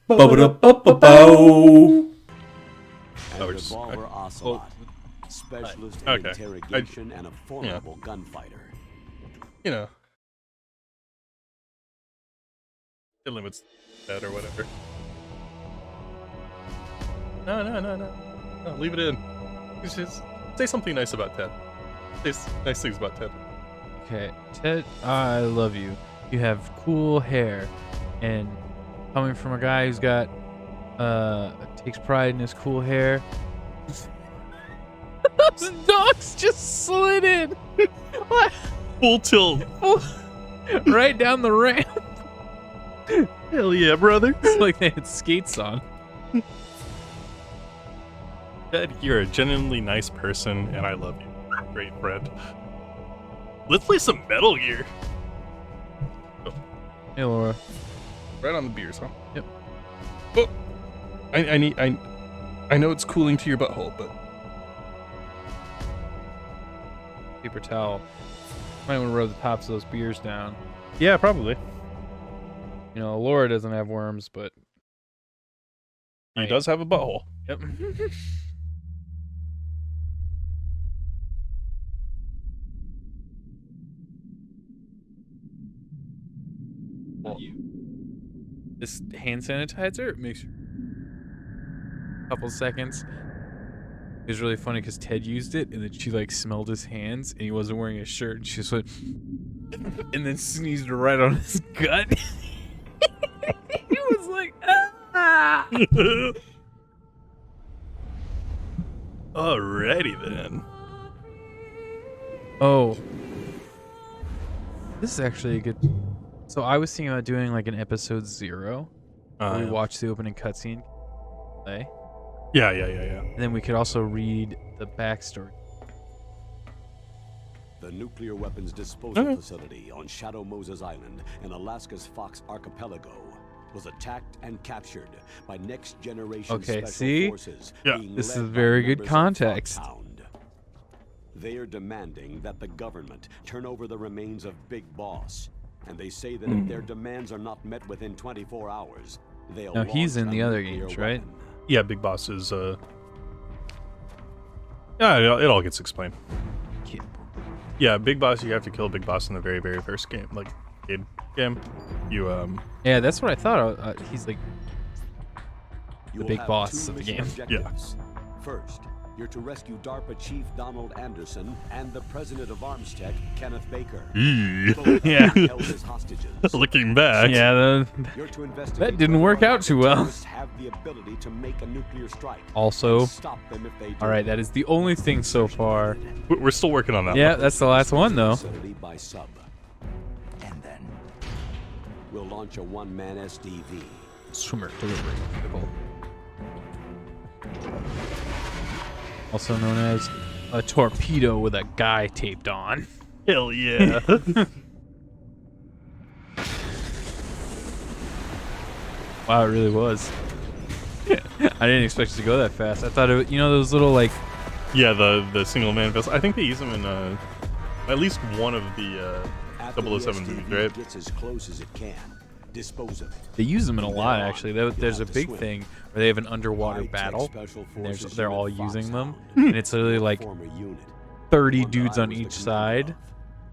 Ba-ba-da-ba-ba-bow. And Revolver Ocelot, specialist in interrogation and a formidable gunfighter. You know, it limits that or whatever. No, leave it in. Just say something nice about Ted. Say nice things about Ted. Okay, Ted, I love you. You have cool hair, and coming from a guy who's got takes pride in his cool hair. Those dogs just slid in. What? Full tilt. Right down the ramp. Hell yeah, brother. It's like they had skates on. Ted, you're a genuinely nice person, and I love you. Great friend. Let's play some Metal Gear. Oh, Hey, Laura. right on the beers, huh? Yep. Oh, I know it's cooling to your butthole, but Paper towel. Might want to rub the tops of those beers down. yeah, probably. You know, Laura doesn't have worms, but He does have a butthole. yep. This hand sanitizer makes a couple seconds. It was really funny because Ted used it and then she like smelled his hands and he wasn't wearing a shirt and she just went and then sneezed right on his gut. He was like, ah! Alrighty then. Oh. This is actually a good. So I was thinking about doing like an episode 0. Where we watch the opening cutscene. Play. Yeah. And then we could also read the backstory. The nuclear weapons disposal facility on Shadow Moses Island in Alaska's Fox Archipelago was attacked and captured by next generation Okay, special see? forces. Yeah. being This led is by very good members of context. Foxhound. They are demanding that the government turn over the remains of Big Boss, and they say that if their demands are not met within 24 hours, they'll Now, he's launch in a the other nuclear games, right? weapon. Yeah, Big Boss is, yeah, it all gets explained. Yeah, Big Boss, you have to kill Big Boss in the very, very first game. Like, game. You, Yeah, that's what I thought. He's like You'll big have boss two of the mission game. objectives. First, you're to rescue DARPA Chief Donald Anderson and the President of Armstech, Kenneth Baker. Both Yeah. held as hostages. looking back. yeah. You're to investigate That didn't whether work or out not too the well. terrorists have the ability to make a nuclear strike. Also, and stop them if they do. all right, that is the only thing so far. We're still working on that. Yeah, one. that's the last one though. Facility by sub. And then we'll launch a one-man SDV. Swimmer delivery vehicle. Also known as a torpedo with a guy taped on. Hell yeah. Wow, it really was. I didn't expect it to go that fast. I thought it, you know, those little like. Yeah, the single man vessel. I think they use them in at least one of the After the 007 movies, SDV right? gets as close as it can, dispose of it. They use them in a From lot there on, actually. you'll There's a have to big swim. thing where they have an underwater High-tech battle. special And forces they're all unit using them, Foxhound. and it's literally like Former unit. 30 One that dudes I on was the each commander side. of.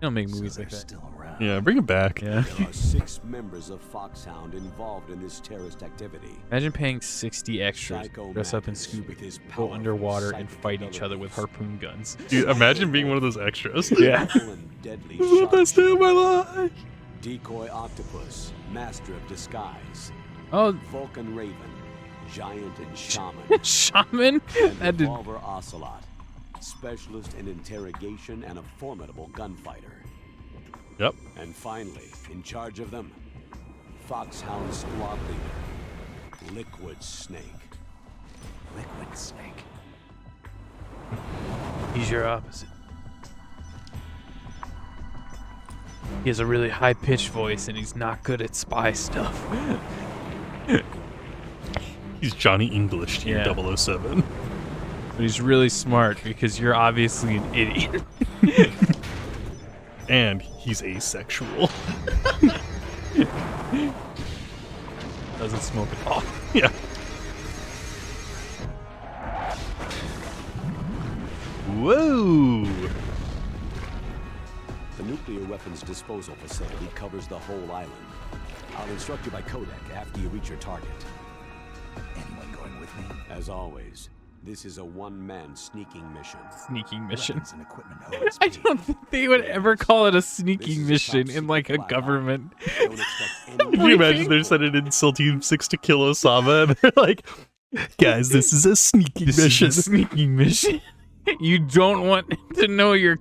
They don't make movies like that. Still around. Yeah, bring it back. Yeah. There are 6 members of Foxhound involved in this terrorist activity. Imagine paying 60 extras, Psycho dress up in Mantis scuba, with his go powerful underwater and psychic fight each other with abilities. harpoon guns. Dude, imagine being one of those extras. Yeah. Powerful and deadly This is the best day of my life. Decoy Octopus, Master of Disguise, Oh, Vulcan Raven, Giant and Shaman, shaman? and That did. Revolver Ocelot, Specialist in interrogation and a formidable gunfighter. Yep. And finally, in charge of them, Foxhound Squad Leader, Liquid Snake. Liquid Snake. He's your opposite. He has a really high-pitched voice, and he's not good at spy stuff. He's Johnny English to your Yeah. 007. But he's really smart because you're obviously an idiot. And he's asexual. doesn't smoke at all. Yeah. Whoa! The nuclear weapons disposal facility covers the whole island. I'll instruct you by codec after you reach your target. Anyone going with me? As always, this is a one-man sneaking mission. Sneaking mission. Weapons and equipment hose. I don't think they would ever call it a This sneaking is a mission top in like a secret black government. ops. Don't expect any. Can you imagine they're sending in SEAL Team 6 to kill Osama, and they're like, guys, this is a sneaking This mission. is a sneaking mission. You don't want to know you're.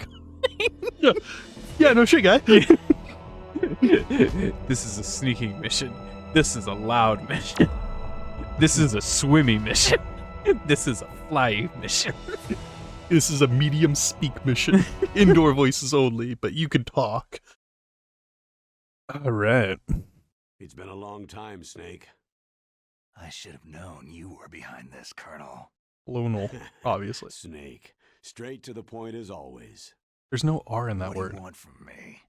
Yeah, no shit, guy. This is a sneaking mission. This is a loud mission. This is a swimmy mission. This is a fly mission. This is a medium speak mission. Indoor voices only, but you can talk. All right. It's been a long time, Snake. I should have known you were behind this, Colonel. Lonal, obviously. Snake. Straight to the point as always. There's no R in that What word. do you want from me?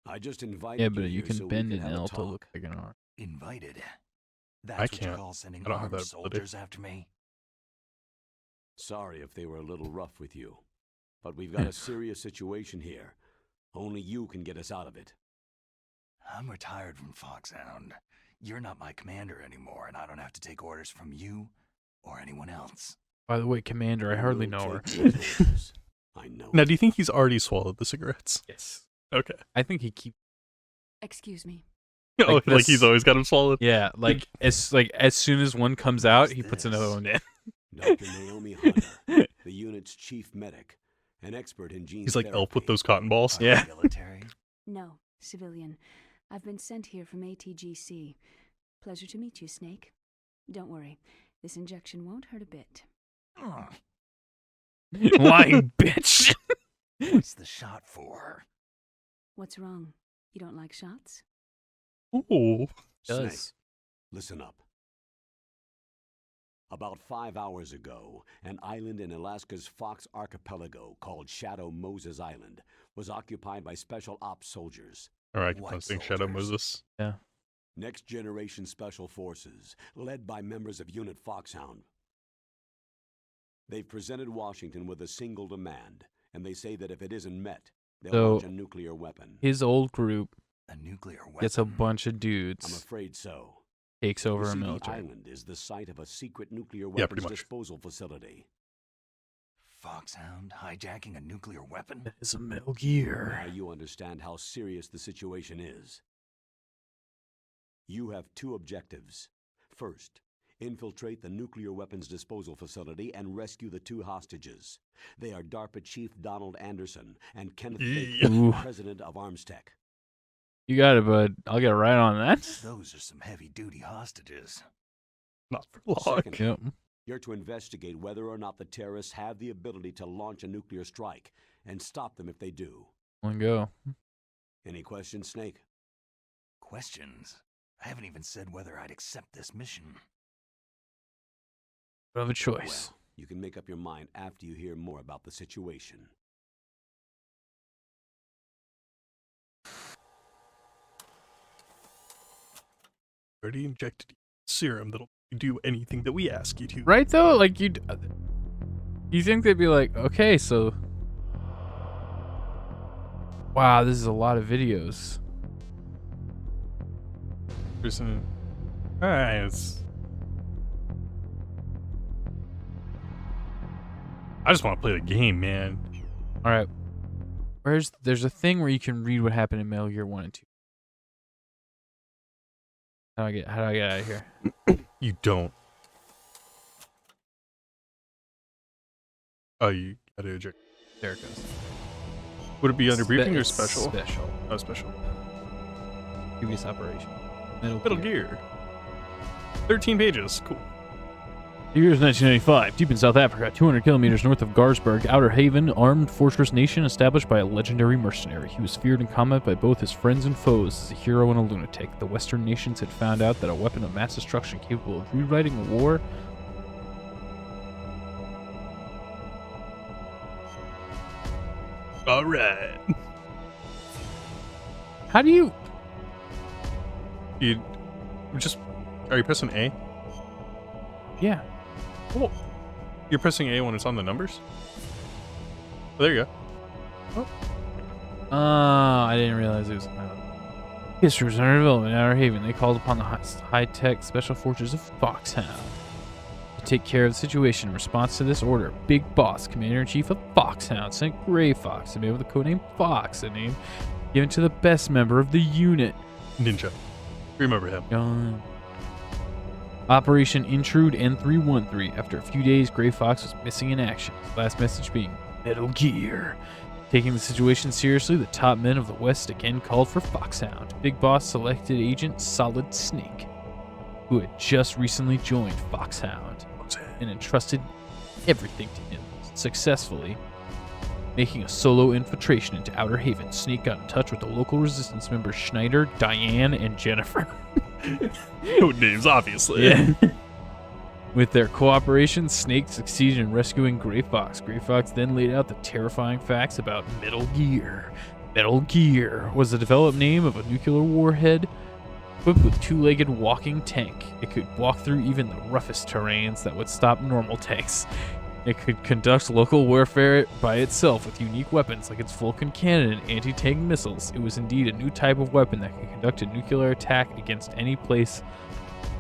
I just invited Yeah, you but you here can so we bend could an have a L to talk. look like an R. Invited? That's I what can't. you call sending I don't have armed that ability. soldiers after me? Sorry if they were a little rough with you, but we've got a serious situation here. Only you can get us out of it. I'm retired from Foxhound. You're not my commander anymore, and I don't have to take orders from you or anyone else. By the way, Commander, I You hardly will know her. take those orders. I know. Now, do you think he's already swallowed the cigarettes? Yes. Okay. I think he keeps. Excuse me. Oh, like this- he's always got him swallowed? Yeah, as soon as one comes out, he puts another this? one in. Dr. Naomi Hunter, the unit's chief medic, an expert in gene He's like therapy. Elf with those cotton balls. Are you Yeah. military? No, civilian. I've been sent here from ATGC. Pleasure to meet you, Snake. Don't worry, this injection won't hurt a bit. Oh, Lying bitch. what's the shot for? What's wrong? You don't like shots? Ooh. Snake, Does. listen up. About 5 hours ago, an island in Alaska's Fox Archipelago called Shadow Moses Island was occupied by Special Ops soldiers. All right, What I'm saying Shadow soldiers? Moses. Next Generation Special Forces, led by members of Unit Foxhound. They've presented Washington with a single demand, and they say that if it isn't met, they'll So- launch a nuclear weapon. His old group A nuclear weapon? gets a bunch of I'm dudes, afraid so. takes You over a see, the military. island is the site of a secret nuclear Yeah, pretty weapons much. disposal facility. Foxhound hijacking a nuclear weapon? That is a Metal Now Gear. you understand how serious the situation is. You have two objectives. First, infiltrate the nuclear weapons disposal facility and rescue the two hostages. They are DARPA Chief Donald Anderson and Kenneth Yeah. Baker, Ooh. President of ArmsTech. You got it, bud. I'll get right on that. Those are some heavy-duty hostages. Not for long. Second, Yep. you're to investigate whether or not the terrorists have the ability to launch a nuclear strike and stop them if they do. One go. Any questions, Snake? Questions? I haven't even said whether I'd accept this mission. Don't have a choice. Well, you can make up your mind after you hear more about the situation. Already injected serum that'll do anything that we ask you to. Right though, like you think they'd be like, okay, so, wow, this is a lot of videos. There's an... it's... I just want to play the game, man. All right, there's a thing where you can read what happened in Metal Gear 1 and 2. How do I get out of here? You don't. Oh, you gotta eject. There it goes. Would it be under briefing or It's special? Special. Oh, special. Previous operation. Metal Gear. 13 pages. Cool. The year is 1995. Deep in South Africa, 200 kilometers north of Garsberg, Outer Haven, armed fortress nation established by a legendary mercenary. He was feared in combat by both his friends and foes as a hero and a lunatic. The Western nations had found out that a weapon of mass destruction capable of rewriting a war. All right. How do you? You just Are you pressing A? Yeah. Oh. You're pressing A when it's on the numbers? Oh, there you go. I didn't realize it was. History was under development in Outer Haven. They called upon the high-tech special forces of Foxhound to take care of the situation. In response to this order, Big Boss, Commander-in-Chief of Foxhound, sent Gray Fox, a man with the codename Fox, a name given to the best member of the unit. Ninja. Remember him. Operation Intrude N313. After a few days, Gray Fox was missing in action. His last message being Metal Gear. Taking the situation seriously, the top men of the West again called for Foxhound. Big Boss selected Agent Solid Snake, who had just recently joined Foxhound, and entrusted everything to him successfully. Making a solo infiltration into Outer Haven, Snake got in touch with the local resistance members Schneider, Diane, and Jennifer. Code names, obviously. Yeah. With their cooperation, Snake succeeded in rescuing Gray Fox. Gray Fox then laid out the terrifying facts about Metal Gear. Metal Gear was the developed name of a nuclear warhead equipped with two-legged walking tank. It could walk through even the roughest terrains that would stop normal tanks. It could conduct local warfare by itself with unique weapons like its Vulcan cannon and anti-tank missiles. It was indeed a new type of weapon that could conduct a nuclear attack against any place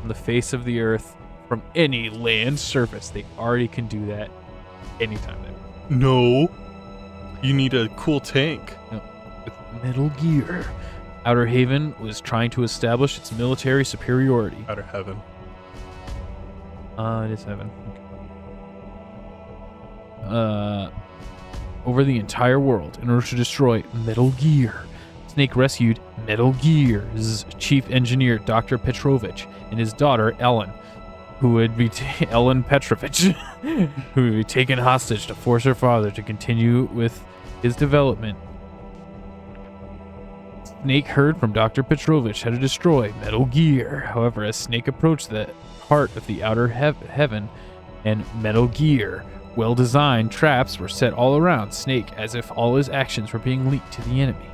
on the face of the Earth from any land surface. They already can do that anytime. No. You need a cool tank. No. With Metal Gear, Outer Haven was trying to establish its military superiority. Outer Heaven. It is Heaven. Over the entire world in order to destroy Metal Gear. Snake rescued Metal Gear's chief engineer, Dr. Petrovich, and his daughter, Ellen, who would be Ellen Petrovich, who would be taken hostage to force her father to continue with his development. Snake heard from Dr. Petrovich how to destroy Metal Gear. However, as Snake approached the heart of the Outer Heaven and Metal Gear, well-designed traps were set all around Snake as if all his actions were being leaked to the enemy.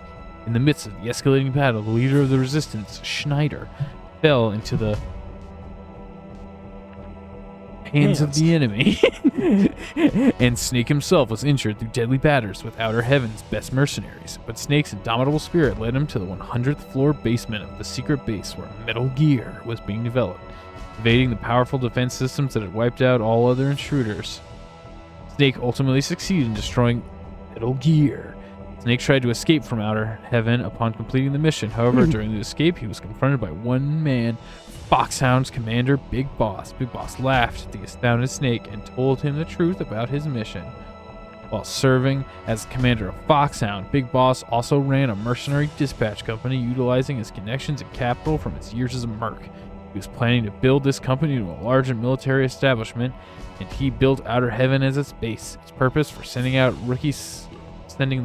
In the midst of the escalating battle, the leader of the resistance, Schneider, fell into the hands of the enemy, and Snake himself was injured through deadly batters with Outer Heaven's best mercenaries. But Snake's indomitable spirit led him to the 100th floor basement of the secret base where Metal Gear was being developed, evading the powerful defense systems that had wiped out all other intruders. Snake ultimately succeeded in destroying Metal Gear. Snake tried to escape from Outer Heaven upon completing the mission. However, during the escape, he was confronted by one man, Foxhound's commander, Big Boss. Big Boss laughed at the astounded Snake and told him the truth about his mission. While serving as commander of Foxhound, Big Boss also ran a mercenary dispatch company utilizing his connections and capital from his years as a merc. He was planning to build this company into a larger military establishment, and he built Outer Heaven as its base. Its purpose for sending the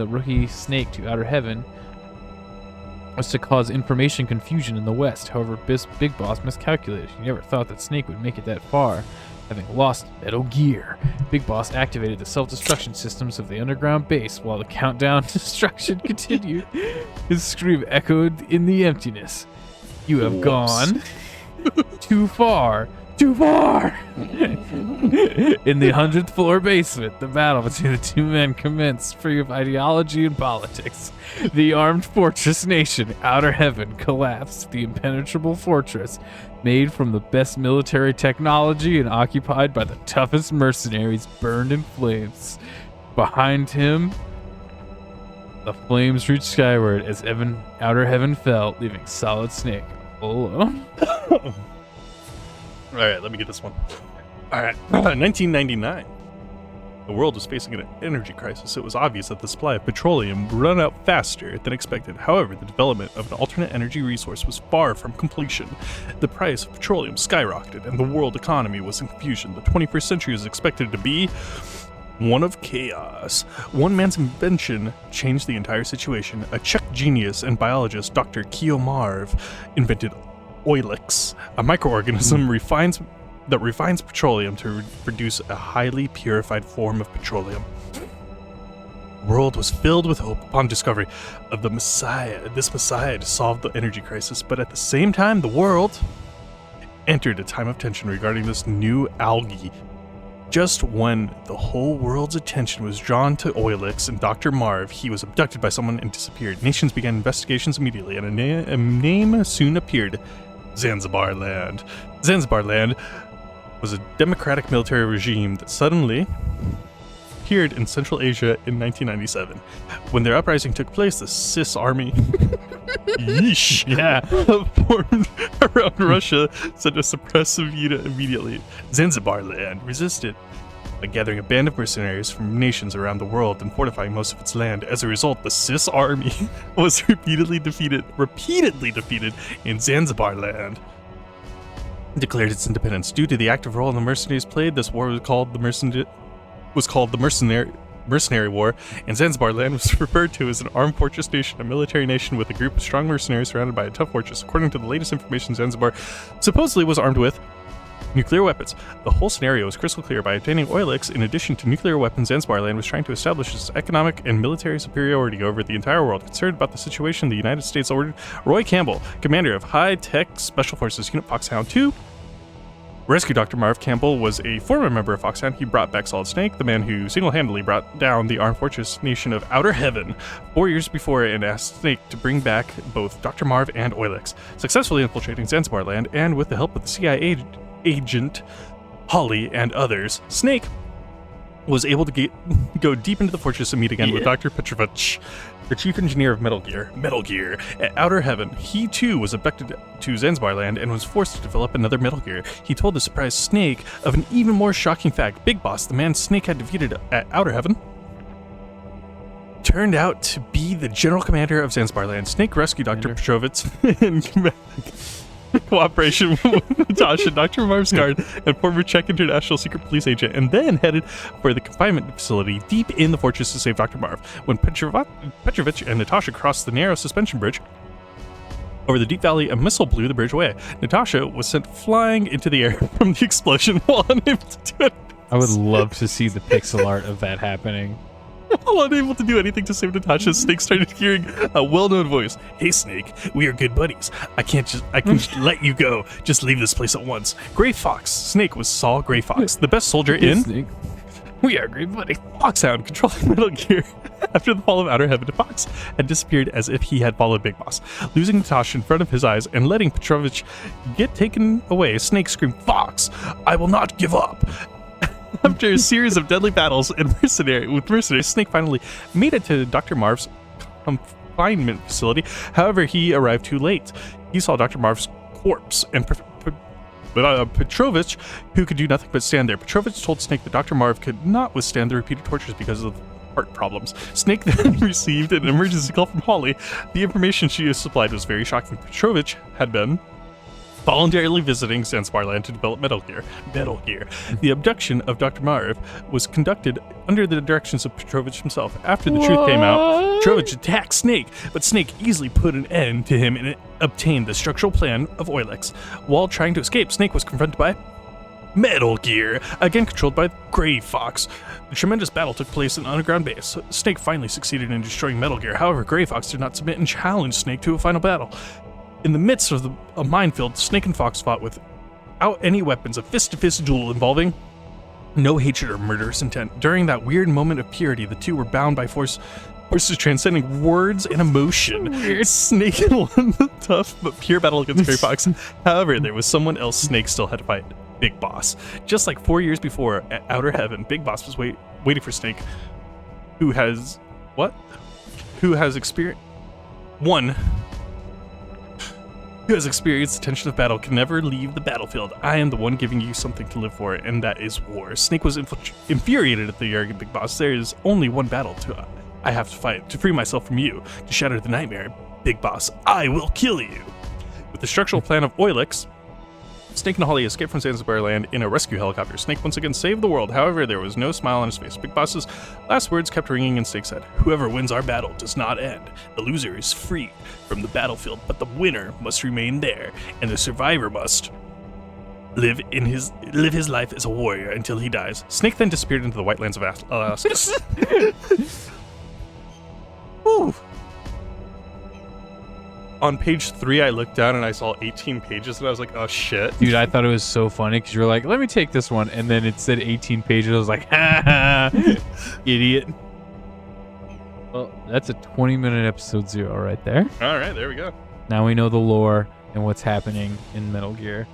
rookie Snake to Outer Heaven was to cause information confusion in the West. However, Big Boss miscalculated. He never thought that Snake would make it that far. Having lost Metal Gear, Big Boss activated the self-destruction systems of the underground base while the countdown to destruction continued. His scream echoed in the emptiness. You have gone too far. Too far! In the 100th floor basement, the battle between the two men commenced, free of ideology and politics. The armed fortress nation, Outer Heaven, collapsed. The impenetrable fortress, made from the best military technology and occupied by the toughest mercenaries, burned in flames. Behind him, the flames reached skyward as Outer Heaven fell, leaving Solid Snake alone. All right, let me get this one. All right, 1999. The world was facing an energy crisis. It was obvious that the supply of petroleum would run out faster than expected. However, the development of an alternate energy resource was far from completion. The price of petroleum skyrocketed, and the world economy was in confusion. The 21st century was expected to be one of chaos. One man's invention changed the entire situation. A Czech genius and biologist, Dr. Kiomarv, invented Oilix, a microorganism that refines petroleum to produce a highly purified form of petroleum. The world was filled with hope upon discovery of this messiah to solve the energy crisis, but at the same time, the world entered a time of tension regarding this new algae. Just when the whole world's attention was drawn to Oilix and Dr. Marv, he was abducted by someone and disappeared. Nations began investigations immediately, and a name soon appeared: Zanzibar Land. Zanzibar Land was a democratic military regime that suddenly appeared in Central Asia in 1997. When their uprising took place, the CIS army yeesh, Yeah. formed around Russia sent a suppressive unit immediately. Zanzibar Land resisted by gathering a band of mercenaries from nations around the world and fortifying most of its land. As a result, the CIS army was repeatedly defeated in Zanzibar Land. Declared its independence. Due to the active role the mercenaries played, this war was called the Mercenary War, and Zanzibar Land was referred to as an armed fortress nation, a military nation with a group of strong mercenaries surrounded by a tough fortress. According to the latest information, Zanzibar supposedly was armed with nuclear weapons. The whole scenario was crystal clear. By obtaining Oilix, in addition to nuclear weapons, Zanzibar Land was trying to establish its economic and military superiority over the entire world. Concerned about the situation, the United States ordered Roy Campbell, commander of High-Tech Special Forces Unit Foxhound, to rescue Dr. Marv. Campbell was a former member of Foxhound. He brought back Solid Snake, the man who single-handedly brought down the armed fortress nation of Outer Heaven 4 years before, and asked Snake to bring back both Dr. Marv and Oilix, successfully infiltrating Zanzibar Land, and with the help of the CIA agent Holly and others, Snake was able to go deep into the fortress and meet again with Dr. Petrovich, the chief engineer of Metal Gear, at Outer Heaven. He too was abducted to Zanzibar Land and was forced to develop another Metal Gear. He told the surprised Snake of an even more shocking fact. Big Boss, the man Snake had defeated at Outer Heaven, turned out to be the general commander of Zanzibar Land. Snake rescued Dr. Petrovich in cooperation with Natasha, Dr. Marv's guard, and former Czech International Secret Police agent, and then headed for the confinement facility deep in the fortress to save Dr. Marv. When Petrovich and Natasha crossed the narrow suspension bridge over the deep valley, a missile blew the bridge away. Natasha was sent flying into the air from the explosion while unable to do it. I would love to see the pixel art of that happening. While unable to do anything to save Natasha, Snake started hearing a well-known voice. "Hey, Snake, we are good buddies. I can just let you go. Just leave this place at once." Gray Fox. Snake was Saul Gray Fox, the best soldier in... We are great buddies. Foxhound, controlling Metal Gear. After the fall of Outer Heaven, Fox had disappeared as if he had followed Big Boss. Losing Natasha in front of his eyes and letting Petrovich get taken away, Snake screamed, "Fox, I will not give up." After a series of deadly battles with mercenaries, Snake finally made it to Dr. Marv's confinement facility. However, he arrived too late. He saw Dr. Marv's corpse and Petrovich, who could do nothing but stand there. Petrovich told Snake that Dr. Marv could not withstand the repeated tortures because of heart problems. Snake then received an emergency call from Holly. The information she supplied was very shocking. Petrovich had been voluntarily visiting Zanzibar Land to develop Metal Gear. The abduction of Dr. Marv was conducted under the directions of Petrovich himself. After the truth came out, Petrovich attacked Snake, but Snake easily put an end to him and obtained the structural plan of Oilix. While trying to escape, Snake was confronted by Metal Gear, again controlled by Gray Fox. A tremendous battle took place in an underground base. Snake finally succeeded in destroying Metal Gear. However, Gray Fox did not submit and challenged Snake to a final battle. In the midst of a minefield, Snake and Fox fought without any weapons, a fist-to-fist duel involving no hatred or murderous intent. During that weird moment of purity, the two were bound by forces transcending words and emotion. Snake won the tough but pure battle against Gray Fox. However, there was someone else Snake still had to fight: Big Boss. Just like 4 years before at Outer Heaven, Big Boss was waiting for Snake, who has experienced the tension of battle, can never leave the battlefield. I am the one giving you something to live for, and that is war. Snake was infuriated at the arrogant Big Boss. There is only one battle I have to fight, to free myself from you, to shatter the nightmare. Big Boss, I will kill you. With the structural plan of Oilix, Snake and Holly escaped from Zanzibar Land in a rescue helicopter. Snake once again saved the world. However, there was no smile on his face. Big Boss's last words kept ringing, and Snake said, "Whoever wins our battle does not end. The loser is free from the battlefield, but the winner must remain there, and the survivor must live his life as a warrior until he dies." Snake then disappeared into the white lands of Alaska. on page 3, I looked down and I saw 18 pages, and I was like, oh shit. Dude, I thought it was so funny because you were like, let me take this one. And then it said 18 pages. I was like, ha ha, idiot. Well, that's a 20-minute episode 0 right there. All right, there we go. Now we know the lore and what's happening in Metal Gear.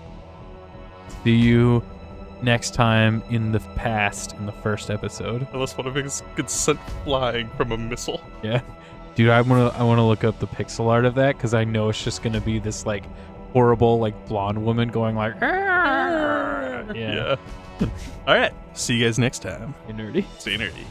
See you next time in the past in the first episode. Unless one of us gets sent flying from a missile. Yeah. Dude, I wanna look up the pixel art of that because I know it's just gonna be this like horrible like blonde woman going like Yeah. All right. See you guys next time. Hey, nerdy. Stay nerdy.